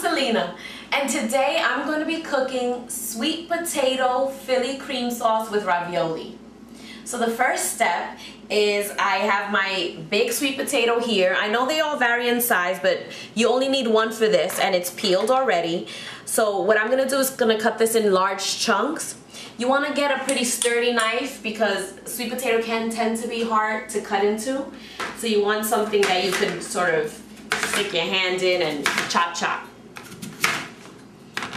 Selena, and today I'm going to be cooking sweet potato Philly cream sauce with ravioli. So the first step is I have my big sweet potato here. I know they all vary in size, but you only need one for this, and it's peeled already. So what I'm going to do is going to cut this in large chunks. You want to get a pretty sturdy knife because sweet potato can tend to be hard to cut into. So you want something that you can sort of stick your hand in and chop chop.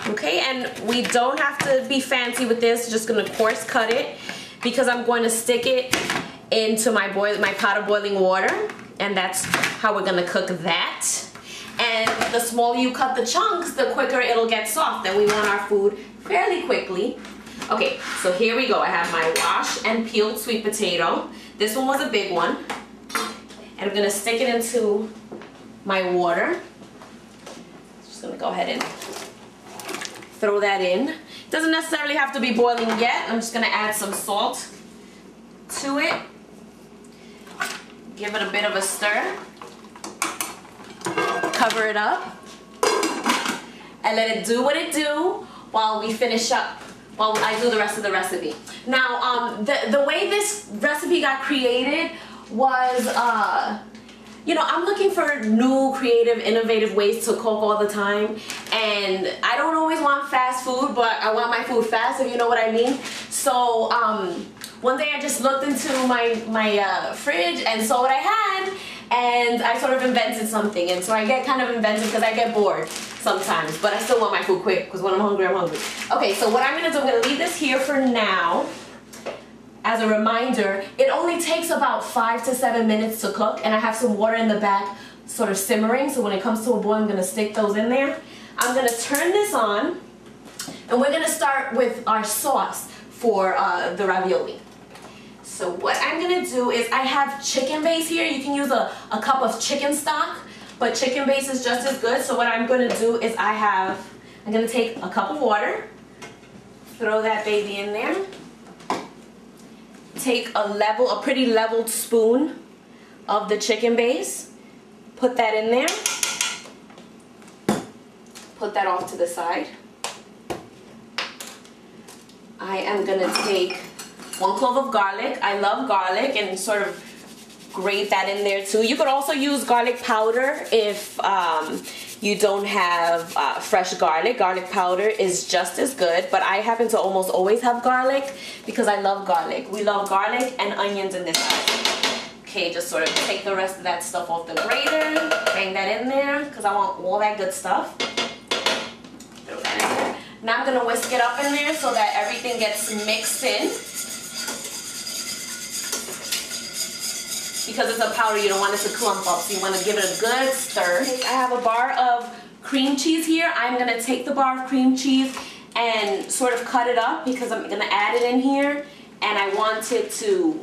Okay, and we don't have to be fancy with this. Just going to coarse cut it because I'm going to stick it into my pot of boiling water, and that's how we're going to cook that. And the smaller you cut the chunks, the quicker it'll get soft, and we want our food fairly quickly. Okay, so here we go. I have my washed and peeled sweet potato. This one was a big one. And I'm gonna stick it into my water. Just gonna go ahead and throw that in. Doesn't necessarily have to be boiling yet. I'm just gonna add some salt to it. Give it a bit of a stir. Cover it up. And let it do what it do while we finish up. While I do the rest of the recipe. Now, the way this recipe got created was, you know, I'm looking for new, creative, innovative ways to cook all the time. And I don't always want fast food, but I want my food fast, if you know what I mean. So, one day I just looked into my fridge and saw what I had, and I sort of invented something. And so I get kind of inventive because I get bored sometimes, but I still want my food quick because when I'm hungry, I'm hungry. Okay, so what I'm going to do, I'm going to leave this here for now. As a reminder, it only takes about 5 to 7 minutes to cook, and I have some water in the back sort of simmering, so when it comes to a boil, I'm going to stick those in there. I'm going to turn this on, and we're going to start with our sauce for the ravioli. So what I'm going to do is I have chicken base here. You can use a cup of chicken stock, but chicken base is just as good. So what I'm going to do is I'm going to take a cup of water, throw that baby in there, take a pretty leveled spoon of the chicken base, put that in there, put that off to the side. I am going to take 1 clove of garlic. I love garlic, and sort of grate that in there too. You could also use garlic powder if you don't have fresh garlic. Garlic powder is just as good, but I happen to almost always have garlic because I love garlic. We love garlic and onions in this house. Okay, just sort of take the rest of that stuff off the grater, bang that in there because I want all that good stuff. Throw that in there. Now I'm going to whisk it up in there so that everything gets mixed in. Because it's a powder, you don't want it to clump up, so you want to give it a good stir. I have a bar of cream cheese here. I'm going to take the bar of cream cheese and sort of cut it up because I'm going to add it in here, and I want it to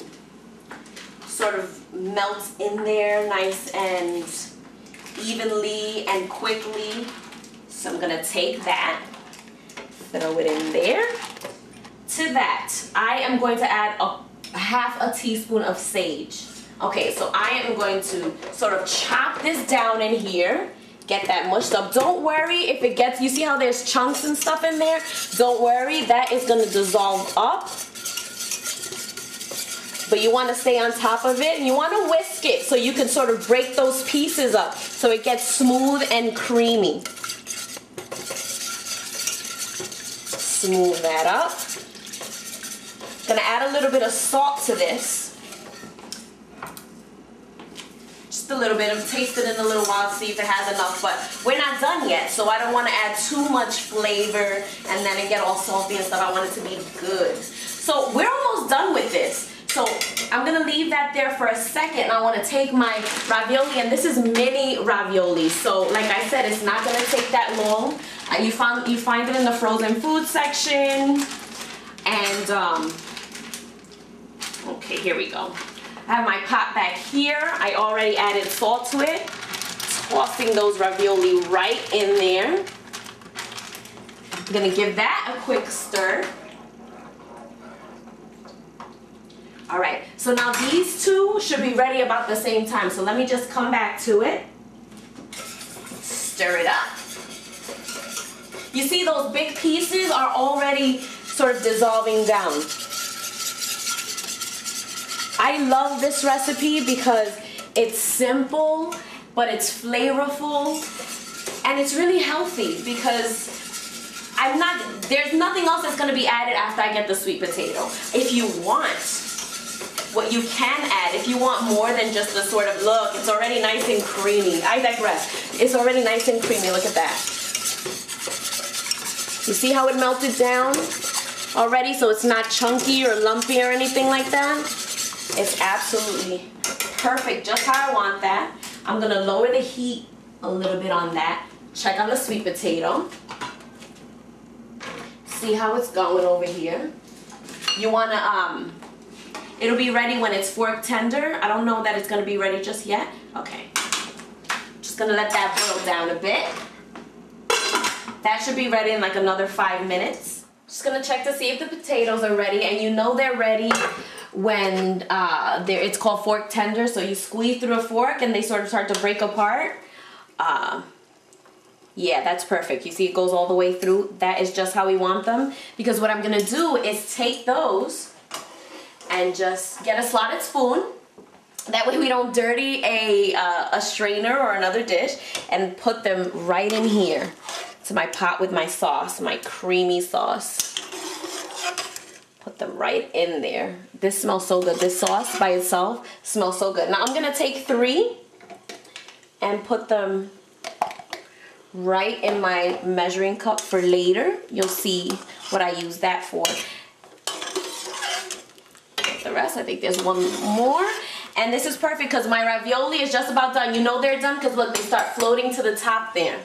sort of melt in there nice and evenly and quickly. So I'm going to take that, throw it in there. To that, I am going to add half a teaspoon of sage. Okay, so I am going to sort of chop this down in here, get that mushed up. Don't worry if it gets, you see how there's chunks and stuff in there? Don't worry, that is going to dissolve up. But you want to stay on top of it, and you want to whisk it so you can sort of break those pieces up so it gets smooth and creamy. Smooth that up. Gonna add a little bit of salt to this. Just a little bit. I'll taste it in a little while to see if it has enough, but we're not done yet, so I don't want to add too much flavor and then it get all salty and stuff. I want it to be good. So we're almost done with this. So I'm going to leave that there for a second. I want to take my ravioli, and this is mini ravioli. So like I said, it's not going to take that long. You find it in the frozen food section. And okay, here we go. I have my pot back here. I already added salt to it. Tossing those ravioli right in there. I'm gonna give that a quick stir. All right, so now these two should be ready about the same time. So let me just come back to it. Stir it up. You see those big pieces are already sort of dissolving down. I love this recipe because it's simple, but it's flavorful, and it's really healthy because there's nothing else that's gonna be added after I get the sweet potato. If you want, what you can add, if you want more than just the sort of, look, it's already nice and creamy. I digress. It's already nice and creamy, look at that. You see how it melted down already? So it's not chunky or lumpy or anything like that. It's absolutely perfect, just how I want that. I'm gonna lower the heat a little bit on that. Check on the sweet potato. See how it's going over here. You wanna, it'll be ready when it's fork tender. I don't know that it's gonna be ready just yet. Okay, just gonna let that boil down a bit. That should be ready in like another 5 minutes. Just gonna check to see if the potatoes are ready, and you know they're ready when it's called fork tender, so you squeeze through a fork and they sort of start to break apart. Yeah, that's perfect. You see it goes all the way through. That is just how we want them, because what I'm gonna do is take those and just get a slotted spoon. That way we don't dirty a strainer or another dish, and put them right in here to my pot with my sauce, my creamy sauce. Put them right in there. This smells so good. This sauce by itself smells so good. Now I'm gonna take 3 and put them right in my measuring cup for later. You'll see what I use that for. The rest, I think there's one more. And this is perfect because my ravioli is just about done. You know they're done because look, they start floating to the top there.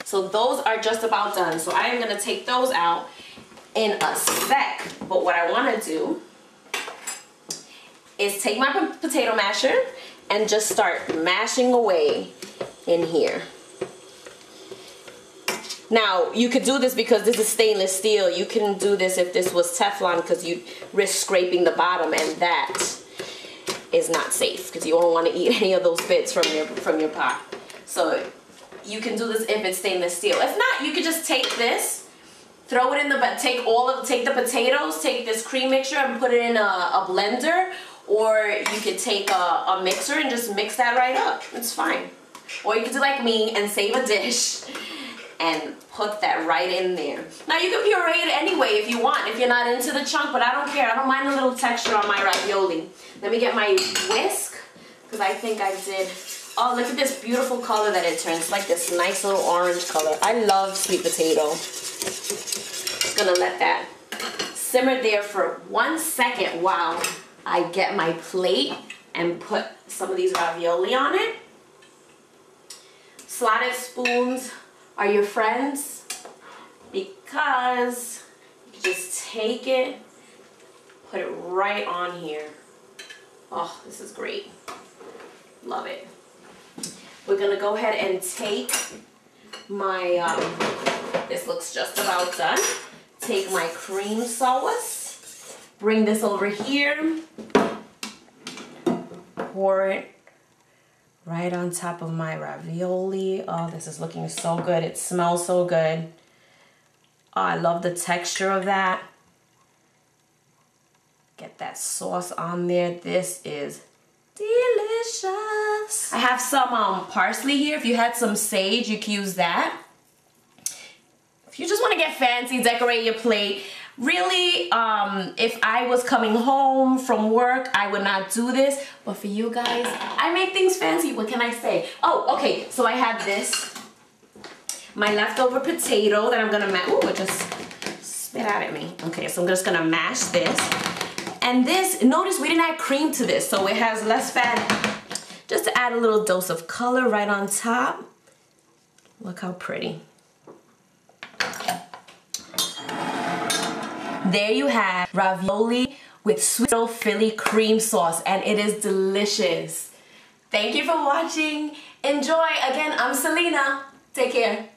So those are just about done. So I am gonna take those out in a sec. But what I wanna do is take my potato masher and just start mashing away in here. Now, you could do this because this is stainless steel. You can do this if this was Teflon because you risk scraping the bottom, and that is not safe because you don't want to eat any of those bits from your pot. So you can do this if it's stainless steel. If not, you could just take this, throw it in the, take the potatoes, take this cream mixture and put it in a blender, or you could take a mixer and just mix that right up. It's fine. Or you could do like me and save a dish and put that right in there. Now you can puree it anyway if you want, if you're not into the chunk, but I don't care. I don't mind a little texture on my ravioli. Let me get my whisk, because I think I did. Oh, look at this beautiful color that it turns. It's like this nice little orange color. I love sweet potato. Just gonna let that simmer there for 1 second while I get my plate and put some of these ravioli on it. Slotted spoons are your friends because you just take it, put it right on here. Oh, this is great. Love it. We're gonna go ahead and take my, this looks just about done. Take my cream sauce, bring this over here, pour it right on top of my ravioli. Oh, this is looking so good. It smells so good. Oh, I love the texture of that. Get that sauce on there. This is delicious. I have some parsley here. If you had some sage, you could use that. If you just want to get fancy, decorate your plate. Really, if I was coming home from work, I would not do this. But for you guys, I make things fancy. What can I say? Oh, okay. So I have this, my leftover potato that I'm gonna mash. Ooh, it just spit out at me. Okay, so I'm just gonna mash this. And this, notice we didn't add cream to this, so it has less fat. Just to add a little dose of color right on top. Look how pretty. There you have ravioli with sweet little Philly cream sauce, and it is delicious. Thank you for watching. Enjoy. Again, I'm Selena. Take care.